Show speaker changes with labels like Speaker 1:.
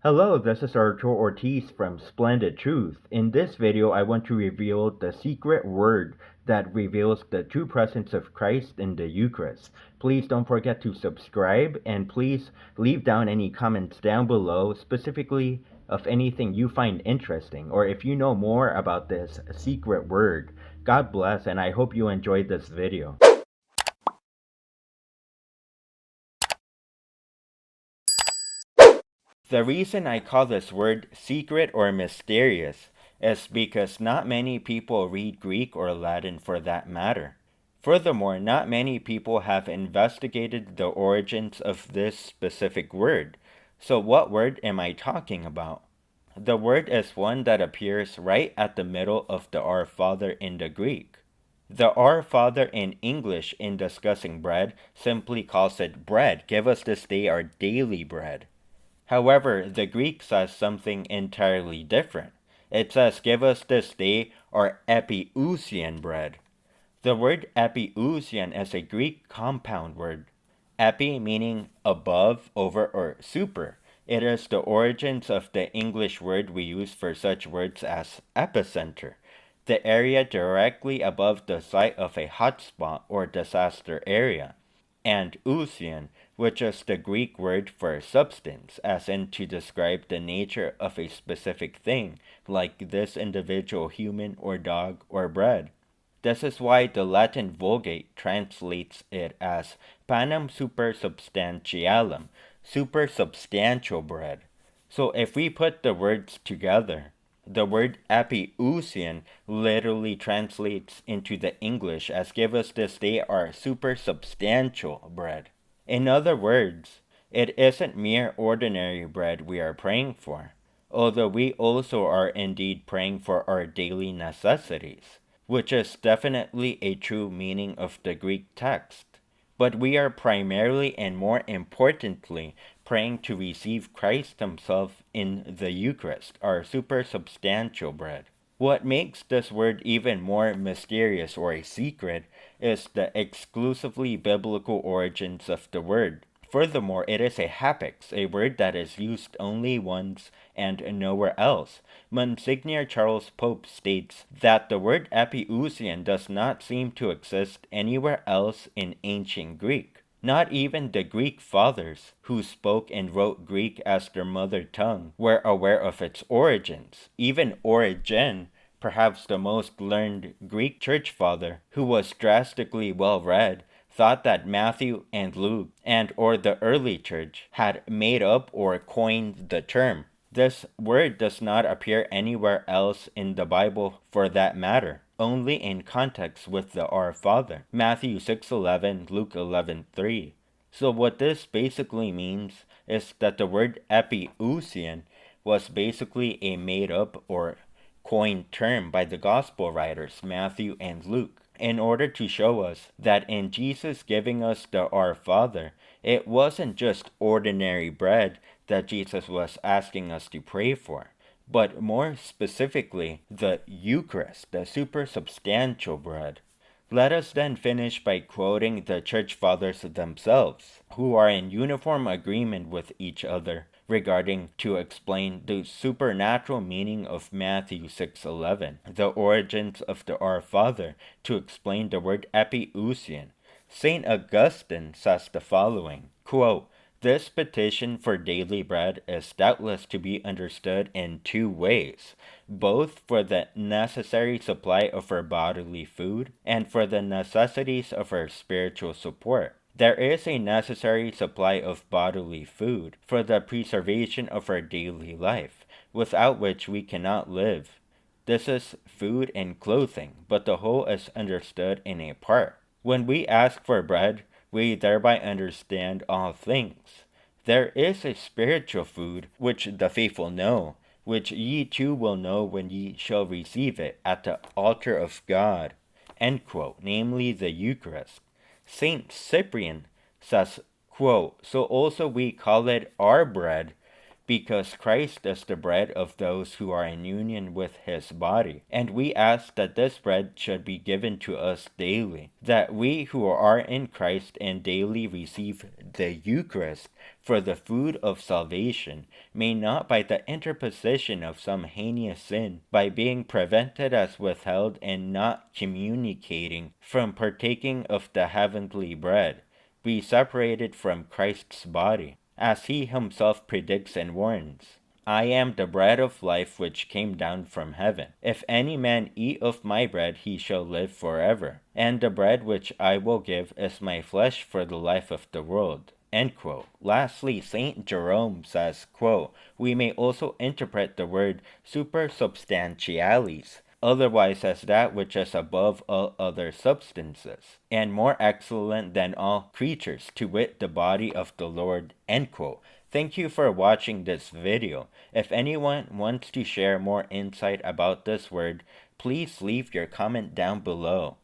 Speaker 1: Hello, this is Arturo Ortiz from Splendid Truth. In this video, I want to reveal the secret word that reveals the true presence of Christ in the Eucharist. Please don't forget to subscribe, and please leave down any comments down below, specifically of anything you find interesting, or if you know more about this secret word. God bless, and I hope you enjoyed this video. The reason I call this word secret or mysterious is because not many people read Greek or Latin for that matter. Furthermore, not many people have investigated the origins of this specific word. So what word am I talking about? The word is one that appears right at the middle of the Our Father in the Greek. The Our Father in English, in discussing bread, simply calls it bread. Give us this day our daily bread. However, the Greek says something entirely different. It says, give us this day our ἐπιούσιον bread. The word ἐpiousion is a Greek compound word. Epi meaning above, over, or super. It is the origins of the English word we use for such words as epicenter, the area directly above the site of a hotspot or disaster area, and ousion, which is the Greek word for substance, as in to describe the nature of a specific thing, like this individual human or dog or bread. This is why the Latin Vulgate translates it as panem supersubstantialem, supersubstantial bread. So if we put the words together, the word ἐπιούσιον literally translates into the English as give us this day our supersubstantial bread. In other words, it isn't mere ordinary bread we are praying for, although we also are indeed praying for our daily necessities, which is definitely a true meaning of the Greek text. But we are primarily and more importantly praying to receive Christ himself in the Eucharist, our supersubstantial bread. What makes this word even more mysterious or a secret is the exclusively biblical origins of the word. Furthermore, it is a hapax, a word that is used only once and nowhere else. Monsignor Charles Pope states that the word ἐπιούσιον does not seem to exist anywhere else in ancient Greek. Not even the Greek fathers, who spoke and wrote Greek as their mother tongue, were aware of its origins. Even Origen, perhaps the most learned Greek church father, who was drastically well read, thought that Matthew and Luke and or the early church had made up or coined the term. This word does not appear anywhere else in the Bible for that matter, only in context with the Our Father, Matthew 6:11, Luke 11:3. So what this basically means is that the word ἐπιούσιον was basically a made up or coined term by the gospel writers Matthew and Luke, in order to show us that in Jesus giving us the Our Father, it wasn't just ordinary bread that Jesus was asking us to pray for, but more specifically, the Eucharist, the supersubstantial bread. Let us then finish by quoting the church fathers themselves, who are in uniform agreement with each other regarding to explain the supernatural meaning of Matthew 6:11, the origins of the Our Father, to explain the word ἐπιούσιον. St. Augustine says the following, quote, this petition for daily bread is doubtless to be understood in two ways, both for the necessary supply of our bodily food and for the necessities of our spiritual support. There is a necessary supply of bodily food for the preservation of our daily life, without which we cannot live. This is food and clothing, but the whole is understood in a part. When we ask for bread, we thereby understand all things. There is a spiritual food which the faithful know, which ye too will know when ye shall receive it at the altar of God, end quote, namely the Eucharist. Saint Cyprian says, quote, so also we call it our bread, because Christ is the bread of those who are in union with his body. And we ask that this bread should be given to us daily, that we who are in Christ and daily receive the Eucharist for the food of salvation may not, by the interposition of some heinous sin, by being prevented as withheld and not communicating from partaking of the heavenly bread, be separated from Christ's body, as he himself predicts and warns. I am the bread of life which came down from heaven. If any man eat of my bread, he shall live forever. And the bread which I will give is my flesh for the life of the world. End quote. Lastly, St. Jerome says, quote, we may also interpret the word supersubstantialis, otherwise as that which is above all other substances, and more excellent than all creatures, to wit, the body of the Lord. End quote. Thank you for watching this video. If anyone wants to share more insight about this word, please leave your comment down below.